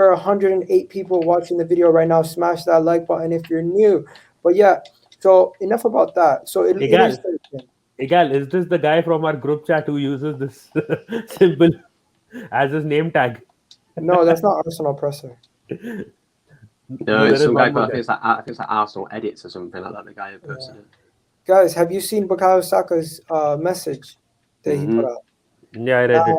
for 108 people watching the video right now. Smash that like button if you're new. But yeah, so enough about that. So it literally Egal, says, Egal, is this the guy from our group chat who uses this symbol as his name tag? no, that's not Arsenal presser. No, No, there it's is some guy one called, more I think guy. it's like Arsenal edits or something like that. The guy who Yeah. posted it. Guys, have you seen Bukayo Saka's message that he put Mm-hmm. out? Yeah, I read it.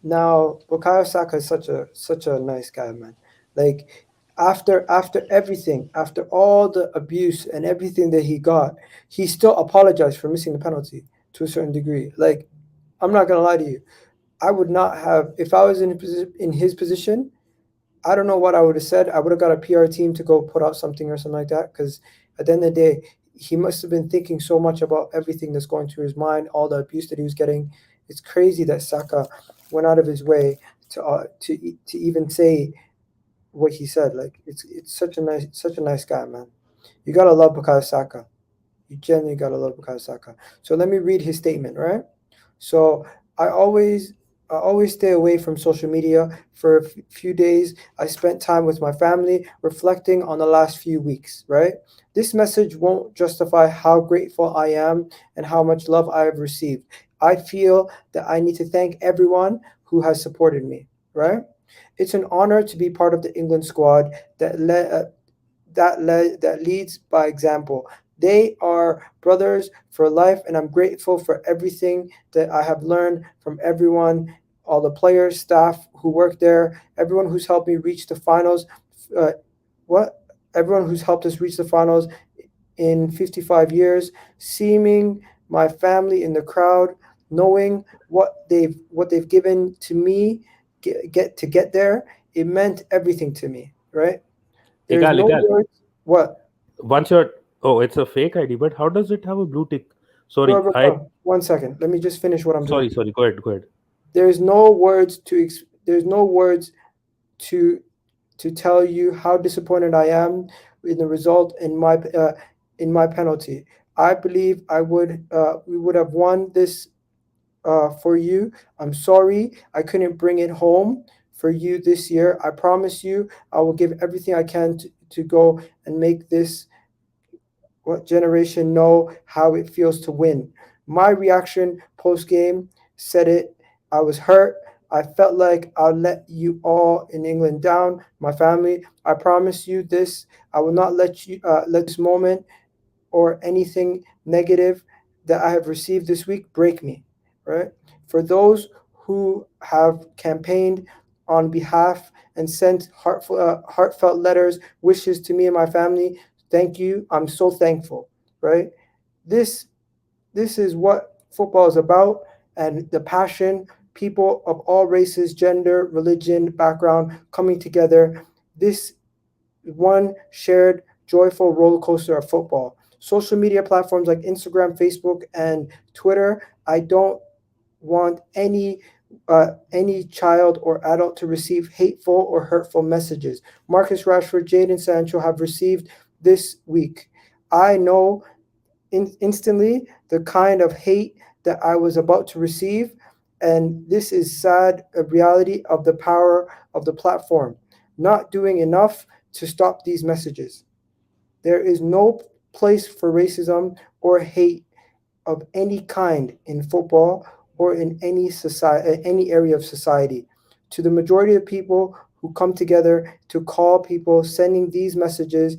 Now, Bukayo Saka is such a nice guy, man. Like after everything, after all the abuse and everything that he got, he still apologized for missing the penalty to a certain degree. Like, I'm not gonna lie to you. I would not have if I was in his position. I don't know what I would have said. I would have got a PR team to go put out something or something like that. Because at the end of the day, he must have been thinking so much about everything that's going through his mind, all the abuse that he was getting. It's crazy that Saka went out of his way to even say what he said. Like it's such a nice guy, man. You gotta love Bukayo Saka. You genuinely gotta love Bukayo Saka. So let me read his statement, right? So I always I always stay away from social media for a few days. I spent time with my family reflecting on the last few weeks, right? This message won't justify how grateful I am and how much love I have received. I feel that I need to thank everyone who has supported me, right? It's an honor to be part of the England squad that leads by example. They are brothers for life, and I'm grateful for everything that I have learned from everyone, all the players, staff who work there, everyone who's helped me reach the finals. Uh, what? Everyone who's helped us reach the finals in 55 years, seeing my family in the crowd, knowing what they've given to me get there. It meant everything to me, right? There's Egal, no Egal. words. What? Once you're, oh, it's a fake ID, but how does it have a blue tick? Bro, Sorry, bro, I, bro. 1 second. Let me just finish what I'm doing. sorry, go ahead, go ahead. There's no words to tell you how disappointed I am in the result in my penalty. I believe we would have won this for you. I'm sorry I couldn't bring it home for you this year. I promise you I will give everything I can to go and make this what generation know how it feels to win. My reaction post game said it. I was hurt. I felt like I let you all in England down, my family. I promise you this. I will not let this moment or anything negative that I have received this week break me. Right? For those who have campaigned on behalf and sent heartfelt letters, wishes to me and my family, thank you. I'm so thankful. Right? This this is what football is about, and the passion. People of all races, gender, religion, background coming together. This one shared joyful roller coaster of football. Social media platforms like Instagram, Facebook, and Twitter. I don't want any child or adult to receive hateful or hurtful messages. Marcus Rashford, Jadon, Sancho have received this week. I know instantly the kind of hate that I was about to receive, and this is sad a reality of the power of the platform. Not doing enough to stop these messages. There is no place for racism or hate of any kind in football or in any society, any area of society. To the majority of people who come together to call people, sending these messages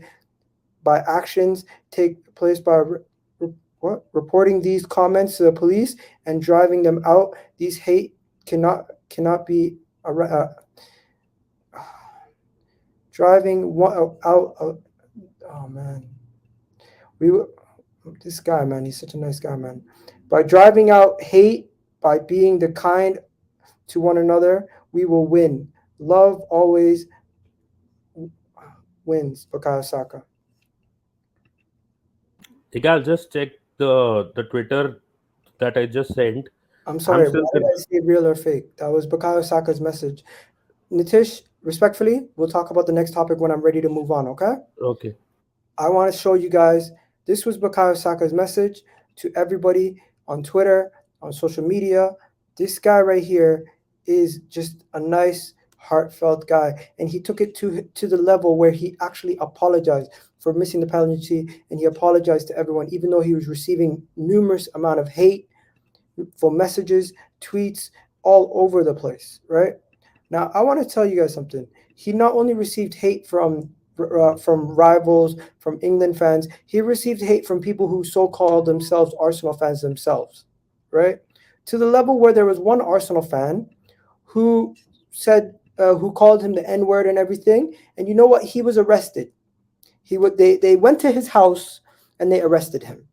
by actions take place by reporting these comments to the police and driving them out. These hate cannot be driving out. Oh man, we this guy, man, he's such a nice guy, man. By driving out hate, by being the kind to one another, we will win. Love always wins. Bukayo Saka. Egal, just check the Twitter that I just sent. I'm I'm sorry, still why did I say real or fake? That was Bukayo Saka's message. Nitish, respectfully, we'll talk about the next topic when I'm ready to move on, okay? okay. I want to show you guys this was Bukayo Saka's message to everybody on Twitter, on social media. This guy right here is just a nice heartfelt guy, and he took it to the level where he actually apologized for missing the penalty, and he apologized to everyone, even though he was receiving numerous amount of hate for messages, tweets, all over the place. Right now, I want to tell you guys something. He not only received hate from rivals, from England fans, he received hate from people who so called themselves Arsenal fans themselves. Right, to the level where there was one Arsenal fan who who called him the N word and everything. And you know what? He was arrested. They went to his house and they arrested him.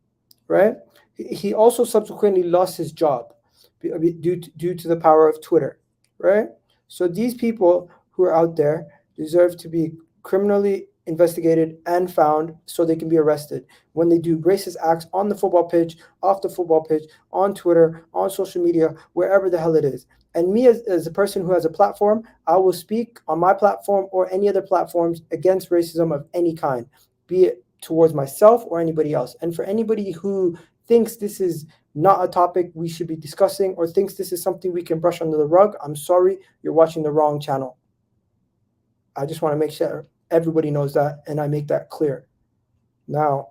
Right? He also subsequently lost his job due to the power of Twitter. Right? So these people who are out there deserve to be criminally investigated and found so they can be arrested when they do racist acts on the football pitch, off the football pitch, on Twitter, on social media, wherever the hell it is. And me, as a person who has a platform, I will speak on my platform or any other platforms against racism of any kind, be it towards myself or anybody else. And for anybody who thinks this is not a topic we should be discussing or thinks this is something we can brush under the rug, I'm sorry, you're watching the wrong channel. I just want to make sure everybody knows that, and I make that clear. Now,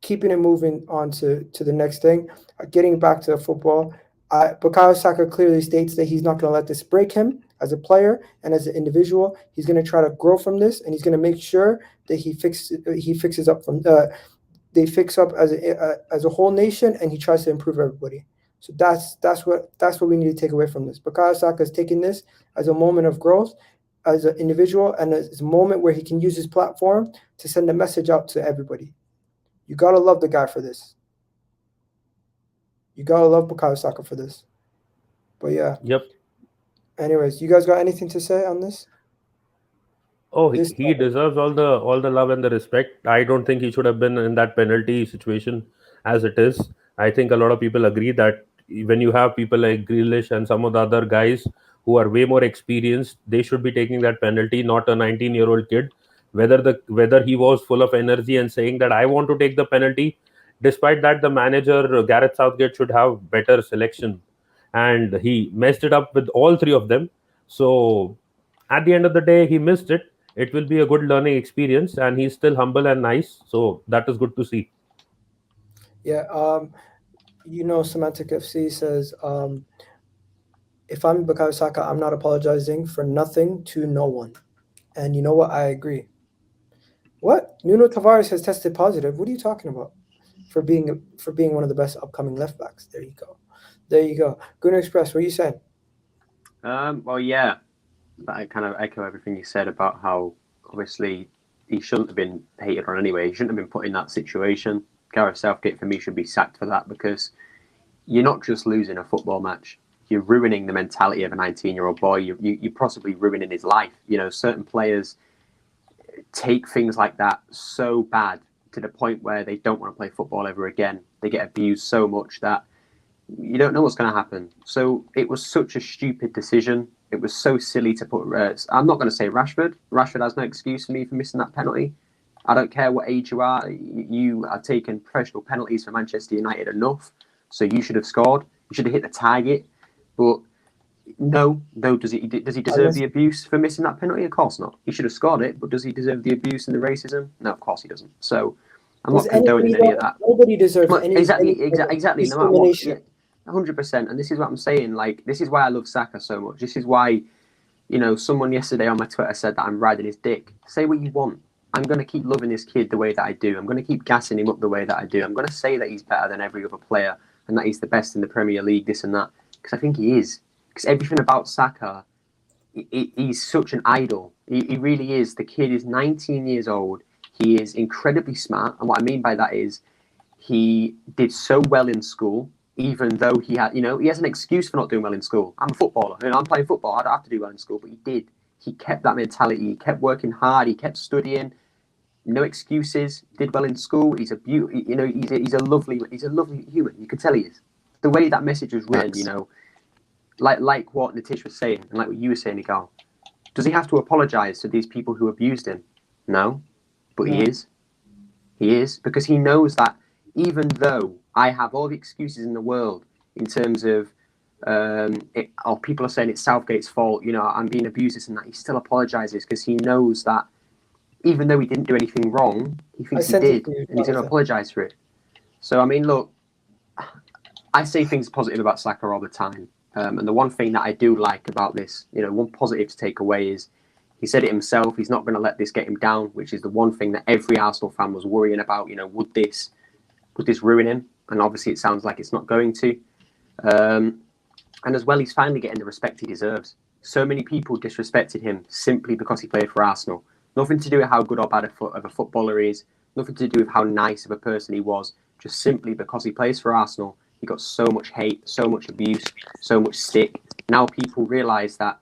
keeping it moving on to the next thing, getting back to the football, Bukayo Saka clearly states that he's not going to let this break him as a player and as an individual. He's going to try to grow from this, and he's going to make sure that he fixes up from they fix up as a whole nation, and he tries to improve everybody. So that's what we need to take away from this. Bukayo Saka is taking this as a moment of growth as an individual and as a moment where he can use his platform to send a message out to everybody. You gotta love the guy for this. You gotta love Bukayo Saka for this. But yeah. Yep. Anyways, you guys got anything to say on this? Oh, This he deserves all the love and the respect. I don't think he should have been in that penalty situation as it is. I think a lot of people agree that when you have people like Grealish and some of the other guys who are way more experienced, they should be taking that penalty, not a 19-year-old kid. Whether he was full of energy and saying that I want to take the penalty, despite that, the manager Gareth Southgate should have better selection, and he messed it up with all three of them. So at the end of the day, he missed it. It will be a good learning experience, and he's still humble and nice, so that is good to see. Yeah, Semantic FC says, if I'm Bukayo Saka, I'm not apologizing for nothing to no one. And you know what? I agree. What? Nuno Tavares has tested positive. What are you talking about? For being one of the best upcoming left backs. There you go. There you go. Gunner Express, what are you saying? Well, yeah, I kind of echo everything you said about how obviously he shouldn't have been hated on anyway. He shouldn't have been put in that situation. Gareth Southgate, for me, should be sacked for that because you're not just losing a football match. You're ruining the mentality of a 19-year-old boy. You're possibly ruining his life. You know, certain players take things like that so bad to the point where they don't want to play football ever again. They get abused so much that you don't know what's going to happen. So it was such a stupid decision. It was so silly to put. I'm not going to say Rashford. Rashford has no excuse for me for missing that penalty. I don't care what age you are. You are taking professional penalties for Manchester United enough, so you should have scored. You should have hit the target. But no. Does he deserve the abuse for missing that penalty? Of course not. He should have scored it. But does he deserve the abuse and the racism? No, of course he doesn't. So I'm not condoning any of that. Nobody deserves exactly. No matter what. discrimination. 100%. And this is what I'm saying. Like, this is why I love Saka so much. This is why, someone yesterday on my Twitter said that I'm riding his dick. Say what you want. I'm going to keep loving this kid the way that I do. I'm going to keep gassing him up the way that I do. I'm going to say that he's better than every other player and that he's the best in the Premier League, this and that. Because I think he is. Because everything about Saka, he's such an idol. He really is. The kid is 19 years old. He is incredibly smart. And what I mean by that is he did so well in school. Even though he had, he has an excuse for not doing well in school. I'm a footballer. I'm playing football. I don't have to do well in school, but he did. He kept that mentality. He kept working hard. He kept studying. No excuses. Did well in school. He's a beauty. He's a lovely human. You could tell he is. The way that message was written, like what Nitish was saying, and like what you were saying, Igal. Does he have to apologize to these people who abused him? No, but he is. He is, because he knows that even though I have all the excuses in the world in terms of or people are saying it's Southgate's fault. You know, I'm being abused, this and that. He still apologises because he knows that even though he didn't do anything wrong, he thinks he sent it did, to you, and he's going to Jonathan. apologise for it. So I mean, look, I say things positive about Saka all the time, and the one thing that I do like about this, you know, one positive to take away is he said it himself. He's not going to let this get him down, which is the one thing that every Arsenal fan was worrying about. You know, would this ruin him? And obviously, it sounds like it's not going to. And as well, he's finally getting the respect he deserves. So many people disrespected him simply because he played for Arsenal. Nothing to do with how good or bad of a footballer he is. Nothing to do with how nice of a person he was. Just simply because he plays for Arsenal, he got so much hate, so much abuse, so much stick. Now people realise that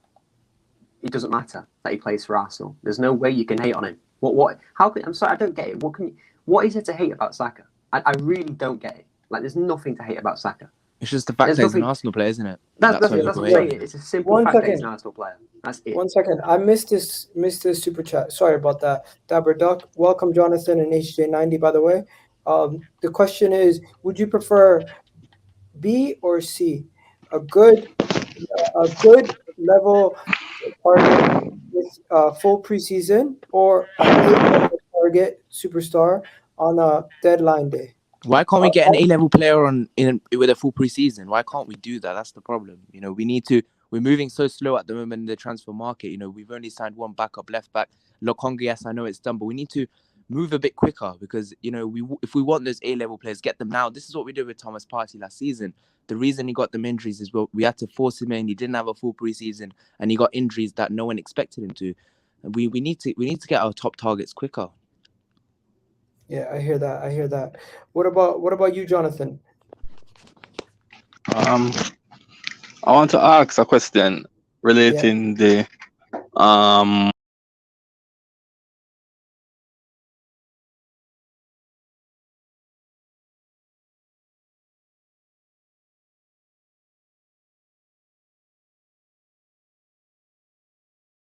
it doesn't matter that he plays for Arsenal. There's no way you can hate on him. I'm sorry, I don't get it. What is there to hate about Saka? I really don't get it. Like, there's nothing to hate about Saka. It's just the fact that he's an Arsenal player, isn't it? That's what I'm saying. It's a simple fact that he's an Arsenal player. That's it. 1 second. I missed this super chat. Sorry about that. Dabber Duck. Welcome, Jonathan and HJ90, by the way. The question is, would you prefer B or C? A good level target with full preseason, or an A-level target superstar on a deadline day? Why can't we get an A-level player with a full preseason? Why can't we do that? That's the problem. You know, we're moving so slow at the moment in the transfer market. You know, we've only signed one backup left back. Lokonga, yes, I know it's done, but we need to move a bit quicker because, you know, if we want those A-level players, get them now. This is what we did with Thomas Partey last season. The reason he got them injuries is we had to force him in. He didn't have a full preseason and he got injuries that no one expected him to. We need to get our top targets quicker. Yeah, I hear that. What about you, Jonathan? I want to ask a question relating the